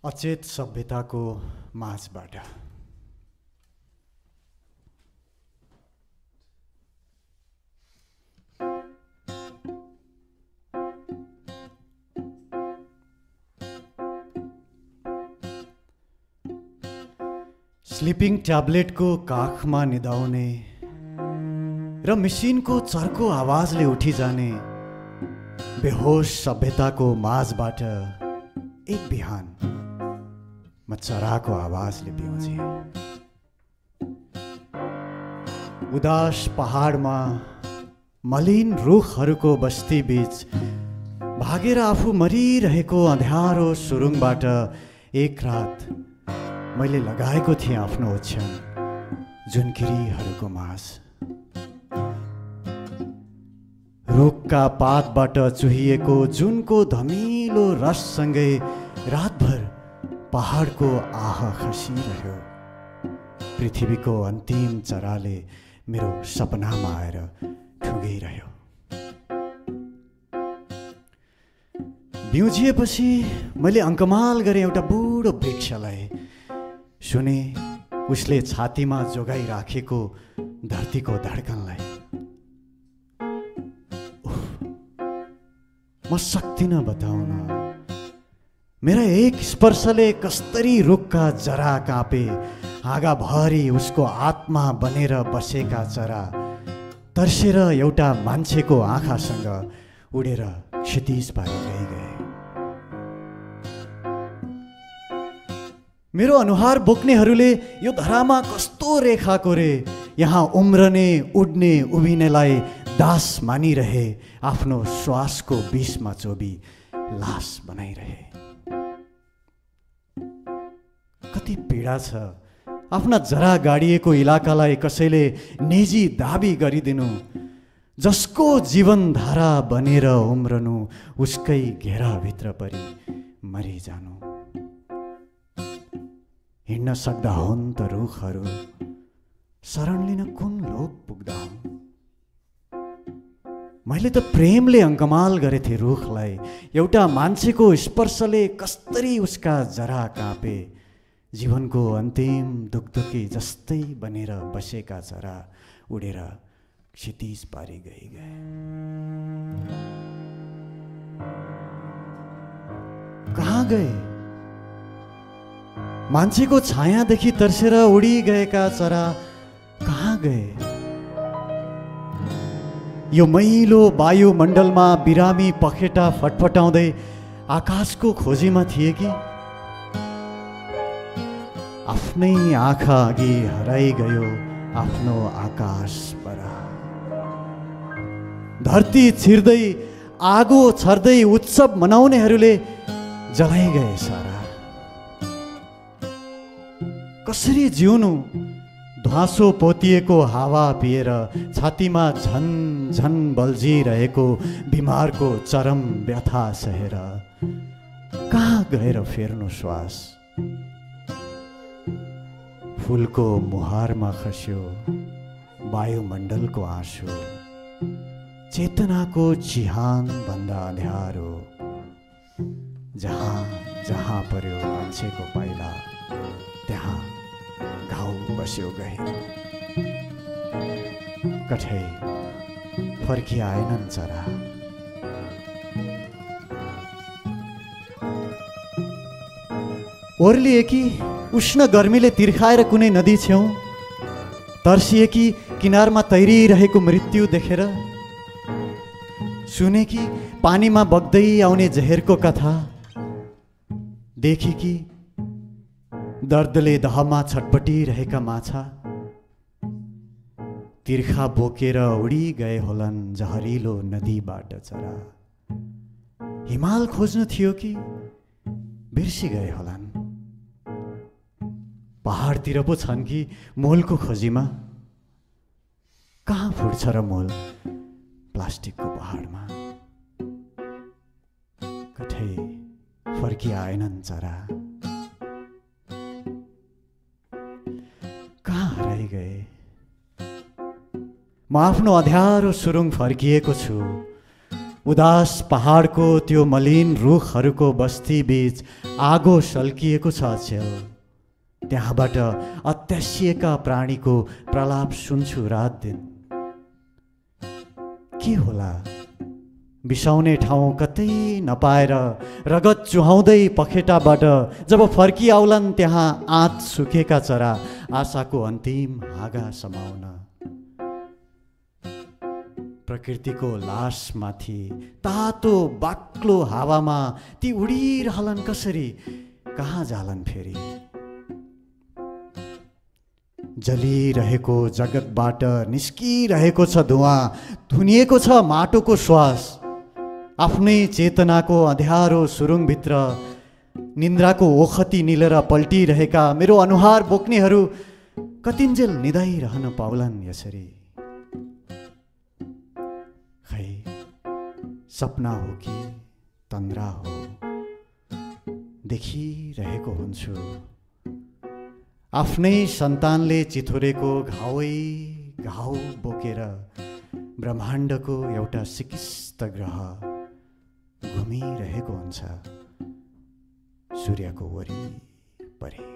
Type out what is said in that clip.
अचेत सभ्यताको माझबाट स्लिपिङ ट्याब्लेटको काखमा निदाउने र मेसिनको चर्को आवाजले उठी जाने बेहोस सभ्यताको माझबाट एक बिहान म चराको आवाजले बिउजे। उदास पहाडमा मलिन रुखहरूको बस्ती बीच भागेर आफू मरिरहेको अँध्यारो सुरुङबाट एक रात मैले लगाएको थिएँ आफ्नो ओछ्यान जुनकिरीहरूको माझ। रुखका पातबाट चुहिएको जुनको धमिलो रससँगै रातभर पहाडको आह खसिरह्यो। पृथ्वीको अन्तिम चराले मेरो सपनामा आएर ठुगिरह्यो। बिउजिएपछि मैले अङ्कमाल गरेँ एउटा बुढो वृक्षलाई। सुने उसले छातीमा जोगाइराखेको धरतीको धड्कनलाई। म सक्दिनँ बताउन मेरा एक स्पर्शले कस्तरी रुखका जरा काँपे। हाँगाभरि उसको आत्मा बनेर बसेका चरा तर्सेर एउटा मान्छेको आँखासँग उडेर क्षितिज पारी गए। मेरो अनुहार बोक्नेहरूले यो धरामा कस्तो रेखा कोरे। यहाँ उम्रने उड्ने उभिनेलाई दास मानिरहे, आफ्नो श्वासको विषमा चोबी लास बनाइरहे। कति पीडा छ आफ्ना जरा गाडिएको इलाकालाई कसैले निजी दाबी गरिदिनु। जसको जीवनधारा बनेर उम्रनु उसकै घेराभित्र परि मरिजानु। हिँड्न सक्दा हुन् त रुखहरू, शरण लिन कुन लोक पुग्दा हुन्। मैले त प्रेमले अङ्कमाल गरेथे रुखलाई। एउटा मान्छेको स्पर्शले कस्तरी उसका जरा काँपे। जीवनको अन्तिम दुखदुखी जस्तै बनेर बसेका चरा उडेर क्षितिज पारी गए। कहाँ गए? मान्छेको छायादेखि तर्सेर उडी गएका चरा कहाँ गए? यो मैलो वायुमण्डलमा बिरामी पखेटा फटफटाउँदै आकाशको खोजीमा थिए कि आफ्नै आँखा अघि हराइ गयो आफ्नो आकाश परा। धरती छिर्दै आगो छर्दै उत्सव मनाउनेहरूले जलाइ गए सारा। कसरी जिउनु? ध्वासो पोतिएको हावा पिएर छातीमा झन झन बल्झिरहेको बिमारको चरम व्यथा सहेर कहाँ गएर फेर्नु श्वास? फुलको मुहारमा खस्यो वायुमण्डलको आँसु। चेतनाको चिहान भन्दा अँध्यारो जहाँ जहाँ पर्यो मान्छेको पाइला त्यहाँ घाउ बस्यो गए। कठै फर्किआएनन् चरा। ओर्लिए कि उष्ण गर्मीले तिर्खाएर कुनै नदी छेउ तर्सिए कि किनारमा तैरिरहेको मृत्यु देखेर। सुने कि पानीमा बग्दै आउने जहेरको कथा। देखे कि दर्दले दहमा छटपटिरहेका माछा। तिर्खा बोकेर उडी गए होलान् जहरिलो नदीबाट चरा। हिमाल खोज्नु थियो कि बिर्सी गए होलान्। पहाडतिर पो छन् कि मोलको खोजीमा। कहाँ फुट्छ र मोल प्लास्टिकको पहाडमा। कठै फर्किआएनन् चरा। कहाँ हराइ गए? म आफ्नो अँध्यारो सुरुङ फर्किएको छु। उदास पहाडको त्यो मलिन रुखहरूको बस्ती बीच आगो सल्किएको छ छेउ। त्यहाँबाट अत्यासिएका प्राणीको प्रलाप सुन्छु रात दिन। के होला बिसाउने ठाउँ कतै नपाएर रगत चुहाउँदै पखेटाबाट जब फर्किआउलान् त्यहाँ आँत सुकेका चरा आशाको अन्तिम हाँगा समाउन। प्रकृतिको लासमाथि तातो बाक्लो हावामा ती उडिरहलन कसरी, कहाँ जालन फेरि? जलिरहेको जगतबाट निस्किरहेको छ धुवाँ, थुनिएको छ माटोको श्वास। आफ्नै चेतनाको अँध्यारो सुरुङभित्र निन्द्राको ओखती निलेर पल्टिरहेका मेरो अनुहार बोक्नेहरू कतिन्जेल निदाइरहन पाउलान् यसरी? खै सपना हो कि तन्द्रा हो, देखिरहेको हुन्छु आफ्नै सन्तानले चिथोरेको घाउै घाउ बोकेर ब्रह्माण्डको एउटा सिकिस्त ग्रह घुमिरहेको हुन्छ सूर्यको वरिपरि।